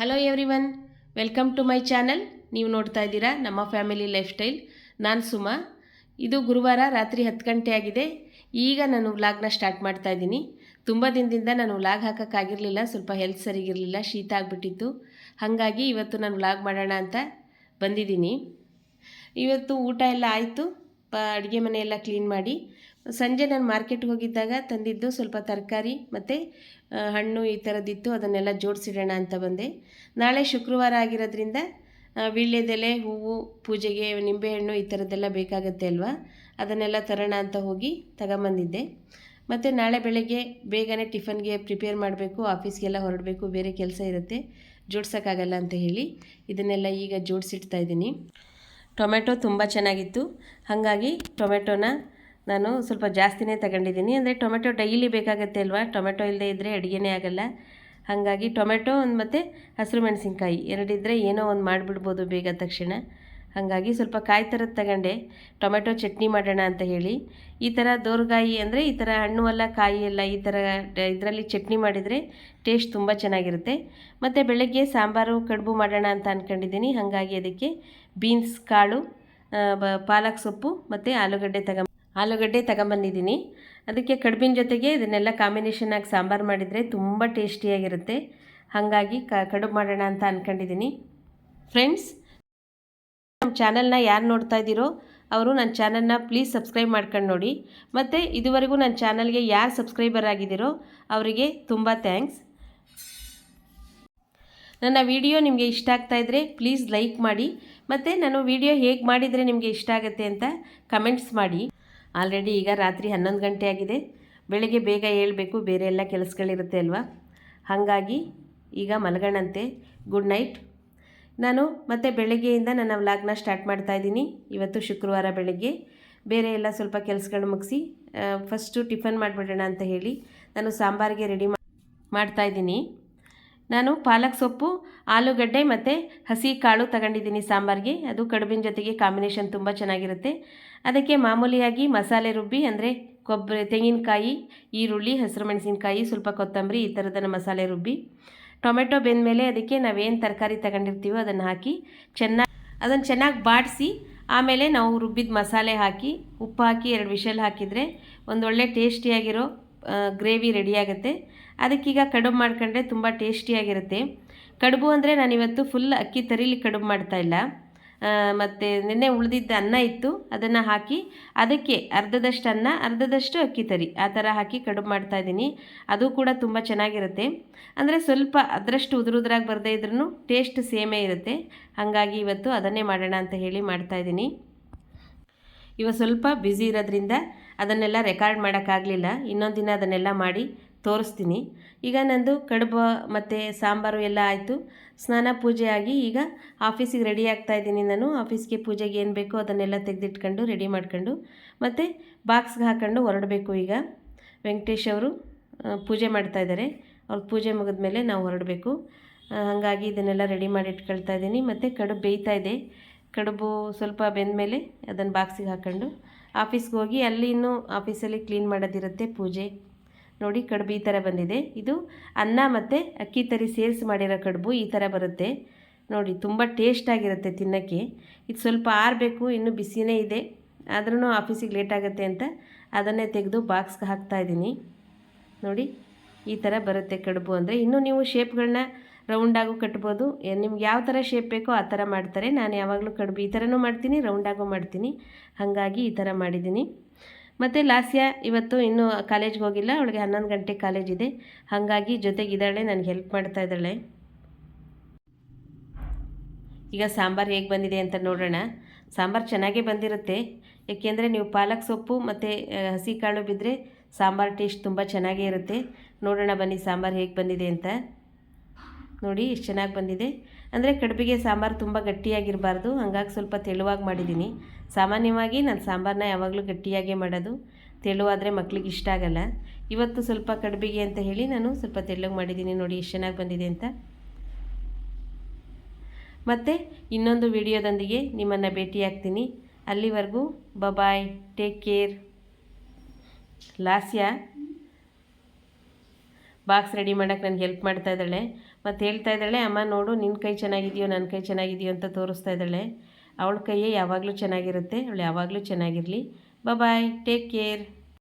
Hello everyone, welcome to my channel. ನೀವು ನೋಡ್ತಾ ಇದ್ದೀರಾ ನಮ್ಮ ಫ್ಯಾಮಿಲಿ ಲೈಫ್ ಸ್ಟೈಲ್. ನಾನು ಸುಮಾ. ಇದು ಗುರುವಾರ ರಾತ್ರಿ 10 ಗಂಟೆ ಆಗಿದೆ. ಈಗ ನಾನು ವ್ಲಾಗ್ನ ಸ್ಟಾರ್ಟ್ ಮಾಡ್ತಾ ಇದ್ದೀನಿ. ತುಂಬ ದಿನದಿಂದ ನಾನು ವ್ಲಾಗ್ ಹಾಕೋಕ್ಕಾಗಿರಲಿಲ್ಲ, ಸ್ವಲ್ಪ ಹೆಲ್ತ್ ಸರಿಗಿರಲಿಲ್ಲ, ಶೀತ ಆಗಿಬಿಟ್ಟಿತ್ತು. ಹಾಗಾಗಿ ಇವತ್ತು ನಾನು ವ್ಲಾಗ್ ಮಾಡೋಣ ಅಂತ ಬಂದಿದ್ದೀನಿ. ಇವತ್ತು ಊಟ ಎಲ್ಲ ಆಯಿತು, ಅಡುಗೆ ಮನೆಯೆಲ್ಲ ಕ್ಲೀನ್ ಮಾಡಿ ಸಂಜೆ ನಾನು ಮಾರ್ಕೆಟ್ಗೆ ಹೋಗಿದ್ದಾಗ ತಂದಿದ್ದು ಸ್ವಲ್ಪ ತರಕಾರಿ ಮತ್ತು ಹಣ್ಣು ಈ ಥರದ್ದಿತ್ತು, ಅದನ್ನೆಲ್ಲ ಜೋಡಿಸಿಡೋಣ ಅಂತ ಬಂದೆ. ನಾಳೆ ಶುಕ್ರವಾರ ಆಗಿರೋದ್ರಿಂದ ವೀಳ್ಯದೆಲೆ, ಹೂವು, ಪೂಜೆಗೆ ನಿಂಬೆಹಣ್ಣು ಈ ಥರದ್ದೆಲ್ಲ ಬೇಕಾಗತ್ತೆ ಅಲ್ವಾ, ಅದನ್ನೆಲ್ಲ ತರೋಣ ಅಂತ ಹೋಗಿ ತಗೊಂಬಂದಿದ್ದೆ. ಮತ್ತು ನಾಳೆ ಬೆಳಗ್ಗೆ ಬೇಗನೆ ಟಿಫನ್ಗೆ ಪ್ರಿಪೇರ್ ಮಾಡಬೇಕು, ಆಫೀಸ್ಗೆಲ್ಲ ಹೊರಡಬೇಕು, ಬೇರೆ ಕೆಲಸ ಇರುತ್ತೆ, ಜೋಡ್ಸೋಕ್ಕಾಗಲ್ಲ ಅಂತ ಹೇಳಿ ಇದನ್ನೆಲ್ಲ ಈಗ ಜೋಡಿಸಿಡ್ತಾ ಇದ್ದೀನಿ. ಟೊಮೆಟೊ ತುಂಬ ಚೆನ್ನಾಗಿತ್ತು, ಹಾಗಾಗಿ ಟೊಮೆಟೊನ ನಾನು ಸ್ವಲ್ಪ ಜಾಸ್ತಿನೇ ತಗೊಂಡಿದ್ದೀನಿ. ಅಂದರೆ ಟೊಮೆಟೊ ಡೈಲಿ ಬೇಕಾಗತ್ತೆ ಅಲ್ವಾ, ಟೊಮೆಟೊ ಇಲ್ಲದೆ ಇದ್ದರೆ ಅಡುಗೆನೇ ಆಗೋಲ್ಲ. ಹಾಗಾಗಿ ಟೊಮೆಟೊ ಮತ್ತು ಹಸಿರು ಮೆಣಸಿನ್ಕಾಯಿ ಎರಡಿದ್ದರೆ ಏನೋ ಒಂದು ಮಾಡಿಬಿಡ್ಬೋದು ಬೇಗ ತಕ್ಷಣ. ಹಾಗಾಗಿ ಸ್ವಲ್ಪ ಕಾಯಿ ಥರದ್ದು ತಗೊಂಡೆ, ಟೊಮೆಟೊ ಚಟ್ನಿ ಮಾಡೋಣ ಅಂತ ಹೇಳಿ. ಈ ಥರ ದೋರ್ಗಾಯಿ ಅಂದರೆ ಈ ಥರ ಹಣ್ಣು ಎಲ್ಲ ಕಾಯಿ ಎಲ್ಲ ಈ ಥರ ಇದರಲ್ಲಿ ಚಟ್ನಿ ಮಾಡಿದರೆ ಟೇಸ್ಟ್ ತುಂಬ ಚೆನ್ನಾಗಿರುತ್ತೆ. ಮತ್ತು ಬೆಳಗ್ಗೆ ಸಾಂಬಾರು ಕಡುಬು ಮಾಡೋಣ ಅಂತ ಅಂದ್ಕೊಂಡಿದ್ದೀನಿ. ಹಾಗಾಗಿ ಅದಕ್ಕೆ ಬೀನ್ಸ್ ಕಾಳು, ಪಾಲಕ್ ಸೊಪ್ಪು ಮತ್ತು ಆಲೂಗಡ್ಡೆ ತಗೊಂಬಂದಿದ್ದೀನಿ. ಅದಕ್ಕೆ ಕಡುಬಿನ ಜೊತೆಗೆ ಇದನ್ನೆಲ್ಲ ಕಾಂಬಿನೇಷನ್ ಆಗಿ ಸಾಂಬಾರು ಮಾಡಿದರೆ ತುಂಬ ಟೇಸ್ಟಿಯಾಗಿರುತ್ತೆ. ಹಾಗಾಗಿ ಕಡುಬು ಮಾಡೋಣ ಅಂತ ಅಂದ್ಕೊಂಡಿದ್ದೀನಿ. ಫ್ರೆಂಡ್ಸ್, ನಮ್ಮ ಚಾನಲ್ನ ಯಾರು ನೋಡ್ತಾ ಇದ್ದೀರೋ ಅವರು ನನ್ನ ಚಾನಲ್ನ ಪ್ಲೀಸ್ ಸಬ್ಸ್ಕ್ರೈಬ್ ಮಾಡ್ಕೊಂಡು ನೋಡಿ. ಮತ್ತು ಇದುವರೆಗೂ ನನ್ನ ಚಾನಲ್ಗೆ ಯಾರು ಸಬ್ಸ್ಕ್ರೈಬರ್ ಆಗಿದ್ದೀರೋ ಅವರಿಗೆ ತುಂಬ ಥ್ಯಾಂಕ್ಸ್. ನನ್ನ ವಿಡಿಯೋ ನಿಮಗೆ ಇಷ್ಟ ಆಗ್ತಾಯಿದ್ರೆ ಪ್ಲೀಸ್ ಲೈಕ್ ಮಾಡಿ, ಮತ್ತು ನಾನು ವಿಡಿಯೋ ಹೇಗೆ ಮಾಡಿದರೆ ನಿಮಗೆ ಇಷ್ಟ ಆಗುತ್ತೆ ಅಂತ ಕಮೆಂಟ್ಸ್ ಮಾಡಿ. ಆಲ್ರೆಡಿ ಈಗ ರಾತ್ರಿ 11 ಗಂಟೆ ಆಗಿದೆ. ಬೆಳಗ್ಗೆ ಬೇಗ ಏಳಬೇಕು, ಬೇರೆ ಎಲ್ಲ ಕೆಲಸಗಳಿರುತ್ತೆ ಅಲ್ವಾ. ಹಾಗಾಗಿ ಈಗ ಮಲಗೋಣಂತೆ. Good night. ನಾನು ಮತ್ತೆ ಬೆಳಗ್ಗೆಯಿಂದ ನನ್ನ ವ್ಲಾಗ್ನ ಸ್ಟಾರ್ಟ್ ಮಾಡ್ತಾಯಿದ್ದೀನಿ. ಇವತ್ತು ಶುಕ್ರವಾರ ಬೆಳಗ್ಗೆ ಬೇರೆ ಎಲ್ಲ ಸ್ವಲ್ಪ ಕೆಲಸಗಳು ಮುಗಿಸಿ ಫಸ್ಟು ಟಿಫನ್ ಮಾಡಿಬಿಡೋಣ ಅಂತ ಹೇಳಿ ನಾನು ಸಾಂಬಾರಿಗೆ ರೆಡಿ ಮಾಡ್ತಾಯಿದ್ದೀನಿ. ನಾನು ಪಾಲಕ್ ಸೊಪ್ಪು, ಆಲೂಗಡ್ಡೆ ಮತ್ತು ಹಸಿ ಕಾಳು ತಗೊಂಡಿದ್ದೀನಿ ಸಾಂಬಾರಿಗೆ. ಅದು ಕಡುಬಿನ ಜೊತೆಗೆ ಕಾಂಬಿನೇಷನ್ ತುಂಬ ಚೆನ್ನಾಗಿರುತ್ತೆ. ಅದಕ್ಕೆ ಮಾಮೂಲಿಯಾಗಿ ಮಸಾಲೆ ರುಬ್ಬಿ, ಅಂದರೆ ಕೊಬ್ಬರಿ, ತೆಂಗಿನಕಾಯಿ, ಈರುಳ್ಳಿ, ಹಸಿರು ಮೆಣಸಿನ್ಕಾಯಿ, ಸ್ವಲ್ಪ ಕೊತ್ತಂಬರಿ, ಈ ಥರದನ್ನು ಮಸಾಲೆ ರುಬ್ಬಿ, ಟೊಮೆಟೊ ಬೆಂದಮೇಲೆ ಅದಕ್ಕೆ ನಾವೇನು ತರಕಾರಿ ತಗೊಂಡಿರ್ತೀವೋ ಅದನ್ನು ಹಾಕಿ ಅದನ್ನು ಚೆನ್ನಾಗಿ ಬಾಡಿಸಿ, ಆಮೇಲೆ ನಾವು ರುಬ್ಬಿದ ಮಸಾಲೆ ಹಾಕಿ ಉಪ್ಪು ಹಾಕಿ 2 ವಿಷಲ್ ಹಾಕಿದರೆ ಒಂದೊಳ್ಳೆ ಟೇಸ್ಟಿಯಾಗಿರೋ ಗ್ರೇವಿ ರೆಡಿಯಾಗುತ್ತೆ. ಅದಕ್ಕೀಗ ಕಡುಬು ಮಾಡ್ಕೊಂಡ್ರೆ ತುಂಬ ಟೇಸ್ಟಿಯಾಗಿರುತ್ತೆ. ಕಡುಬು ಅಂದರೆ ನಾನಿವತ್ತು ಫುಲ್ ಅಕ್ಕಿ ತರೀಲಿ ಕಡುಬು ಮಾಡ್ತಾಯಿಲ್ಲ, ಮತ್ತು ನಿನ್ನೆ ಉಳಿದಿದ್ದ ಅನ್ನ ಇತ್ತು, ಅದನ್ನು ಹಾಕಿ ಅದಕ್ಕೆ ಅರ್ಧದಷ್ಟು ಅನ್ನ ಅರ್ಧದಷ್ಟು ಅಕ್ಕಿ ತರಿ ಆ ಥರ ಹಾಕಿ ಕಡುಬು ಮಾಡ್ತಾಯಿದ್ದೀನಿ. ಅದು ಕೂಡ ತುಂಬ ಚೆನ್ನಾಗಿರುತ್ತೆ. ಅಂದರೆ ಸ್ವಲ್ಪ ಅದರಷ್ಟು ಉದುರಾಗಿ ಬರದೇ ಇದ್ರೂ ಟೇಸ್ಟ್ ಸೇಮೇ ಇರುತ್ತೆ. ಹಾಗಾಗಿ ಇವತ್ತು ಅದನ್ನೇ ಮಾಡೋಣ ಅಂತ ಹೇಳಿ ಮಾಡ್ತಾಯಿದ್ದೀನಿ. ಇವಾಗ ಸ್ವಲ್ಪ ಬ್ಯುಸಿ ಇರೋದ್ರಿಂದ ಅದನ್ನೆಲ್ಲ ರೆಕಾರ್ಡ್ ಮಾಡೋಕ್ಕಾಗಲಿಲ್ಲ. ಇನ್ನೊಂದು ದಿನ ಅದನ್ನೆಲ್ಲ ಮಾಡಿ ತೋರಿಸ್ತೀನಿ. ಈಗ ನಂದು ಕಡುಬು ಮತ್ತು ಸಾಂಬಾರು ಎಲ್ಲ ಆಯಿತು. ಸ್ನಾನ ಪೂಜೆ ಆಗಿ ಈಗ ಆಫೀಸಿಗೆ ರೆಡಿ ಆಗ್ತಾಯಿದ್ದೀನಿ. ನಾನು ಆಫೀಸ್ಗೆ ಪೂಜೆಗೆ ಏನು ಬೇಕೋ ಅದನ್ನೆಲ್ಲ ತೆಗೆದಿಟ್ಕೊಂಡು ರೆಡಿ ಮಾಡ್ಕೊಂಡು ಮತ್ತು ಬಾಕ್ಸ್ಗೆ ಹಾಕ್ಕೊಂಡು ಹೊರಡಬೇಕು. ಈಗ ವೆಂಕಟೇಶ್ ಅವರು ಪೂಜೆ ಮಾಡ್ತಾಯಿದ್ದಾರೆ, ಅವ್ರ ಪೂಜೆ ಮುಗಿದ್ಮೇಲೆ ನಾವು ಹೊರಡಬೇಕು. ಹಾಗಾಗಿ ಇದನ್ನೆಲ್ಲ ರೆಡಿ ಮಾಡಿ ಇಟ್ಕೊಳ್ತಾ ಇದ್ದೀನಿ. ಮತ್ತು ಕಡುಬು ಬೇಯ್ತಾ ಇದೆ. ಕಡುಬು ಸ್ವಲ್ಪ ಬೆಂದಮೇಲೆ ಅದನ್ನು ಬಾಕ್ಸಿಗೆ ಹಾಕ್ಕೊಂಡು ಆಫೀಸ್ಗೆ ಹೋಗಿ ಅಲ್ಲಿ ಇನ್ನೂ ಆಫೀಸಲ್ಲಿ ಕ್ಲೀನ್ ಮಾಡೋದಿರುತ್ತೆ, ಪೂಜೆ. ನೋಡಿ ಕಡುಬು ಈ ಥರ ಬಂದಿದೆ. ಇದು ಅನ್ನ ಮತ್ತು ಅಕ್ಕಿ ತರಿ ಸೇರಿಸಿ ಮಾಡಿರೋ ಕಡುಬು ಈ ಥರ ಬರುತ್ತೆ ನೋಡಿ. ತುಂಬ ಟೇಸ್ಟಾಗಿರುತ್ತೆ ತಿನ್ನೋಕ್ಕೆ. ಇದು ಸ್ವಲ್ಪ ಆರಬೇಕು, ಇನ್ನೂ ಬಿಸಿನೇ ಇದೆ, ಆದ್ರೂ ಆಫೀಸಿಗೆ ಲೇಟ್ ಆಗುತ್ತೆ ಅಂತ ಅದನ್ನೇ ತೆಗೆದು ಬಾಕ್ಸ್ಗೆ ಹಾಕ್ತಾಯಿದ್ದೀನಿ. ನೋಡಿ ಈ ಥರ ಬರುತ್ತೆ ಕಡುಬು. ಅಂದರೆ ಇನ್ನೂ ನೀವು ಶೇಪ್ಗಳನ್ನ ರೌಂಡಾಗೂ ಕಟ್ಬೋದು, ನಿಮ್ಗೆ ಯಾವ ಥರ ಶೇಪ್ ಬೇಕೋ ಆ ಥರ ಮಾಡ್ತಾರೆ. ನಾನು ಯಾವಾಗಲೂ ಕಡುಬು ಈ ಥರನೂ ಮಾಡ್ತೀನಿ, ರೌಂಡಾಗೂ ಮಾಡ್ತೀನಿ. ಹಾಗಾಗಿ ಈ ಥರ ಮಾಡಿದ್ದೀನಿ. ಮತ್ತು ಲಾಸ್ಯ ಇವತ್ತು ಇನ್ನೂ ಕಾಲೇಜ್ಗೆ ಹೋಗಿಲ್ಲ, ಅವಳಿಗೆ 11 ಗಂಟೆ ಕಾಲೇಜ್ ಇದೆ. ಹಾಗಾಗಿ ಜೊತೆಗಿದ್ದಾಳೆ, ನನಗೆ ಹೆಲ್ಪ್ ಮಾಡ್ತಾ ಇದ್ದಾಳೆ. ಈಗ ಸಾಂಬಾರು ಹೇಗೆ ಬಂದಿದೆ ಅಂತ ನೋಡೋಣ. ಸಾಂಬಾರು ಚೆನ್ನಾಗೇ ಬಂದಿರುತ್ತೆ, ಏಕೆಂದರೆ ನೀವು ಪಾಲಕ್ ಸೊಪ್ಪು ಮತ್ತು ಹಸಿ ಕಾಳು ಬಿದ್ದರೆ ಸಾಂಬಾರು ಟೇಸ್ಟ್ ತುಂಬ ಚೆನ್ನಾಗೇ ಇರುತ್ತೆ. ನೋಡೋಣ ಬನ್ನಿ ಸಾಂಬಾರು ಹೇಗೆ ಬಂದಿದೆ ಅಂತ. ನೋಡಿ ಎಷ್ಟು ಚೆನ್ನಾಗಿ ಬಂದಿದೆ. ಅಂದರೆ ಕಡುಬಿಗೆ ಸಾಂಬಾರು ತುಂಬ ಗಟ್ಟಿಯಾಗಿರಬಾರ್ದು, ಹಾಗಾಗಿ ಸ್ವಲ್ಪ ತೆಳುವಾಗಿ ಮಾಡಿದ್ದೀನಿ. ಸಾಮಾನ್ಯವಾಗಿ ನಾನು ಸಾಂಬಾರನ್ನ ಯಾವಾಗಲೂ ಗಟ್ಟಿಯಾಗೇ ಮಾಡೋದು, ತೆಳುವಾದರೆ ಮಕ್ಳಿಗೆ ಇಷ್ಟ ಆಗಲ್ಲ. ಇವತ್ತು ಸ್ವಲ್ಪ ಕಡುಬಿಗೆ ಅಂತ ಹೇಳಿ ನಾನು ಸ್ವಲ್ಪ ತೆಳ್ಳಗೆ ಮಾಡಿದ್ದೀನಿ. ನೋಡಿ ಎಷ್ಟು ಚೆನ್ನಾಗಿ ಬಂದಿದೆ ಅಂತ. ಮತ್ತು ಇನ್ನೊಂದು ವಿಡಿಯೋದೊಂದಿಗೆ ನಿಮ್ಮನ್ನು ಭೇಟಿಯಾಗ್ತೀನಿ. ಅಲ್ಲಿವರೆಗೂ ಬಾಯ್, ಟೇಕ್ ಕೇರ್. ಲಾಸ್ಯ ಬಾಕ್ಸ್ ರೆಡಿ ಮಾಡೋಕ್ಕೆ ನನಗೆ ಹೆಲ್ಪ್ ಮಾಡ್ತಾ ಇದ್ದಾಳೆ. ಮತ್ತು ಹೇಳ್ತಾ ಇದ್ದಾಳೆ, ಅಮ್ಮ ನೋಡು ನಿನ್ನ ಕೈ ಚೆನ್ನಾಗಿದೆಯೋ ನನ್ನ ಕೈ ಚೆನ್ನಾಗಿದೆಯೋ ಅಂತ ತೋರಿಸ್ತಾ ಇದ್ದಾಳೆ. ಅವಳ ಕೈಯೇ ಯಾವಾಗಲೂ ಚೆನ್ನಾಗಿರುತ್ತೆ, ಅವಳು ಯಾವಾಗಲೂ ಚೆನ್ನಾಗಿರಲಿ. ಬಾಯ್, ಟೇಕ್ ಕೇರ್.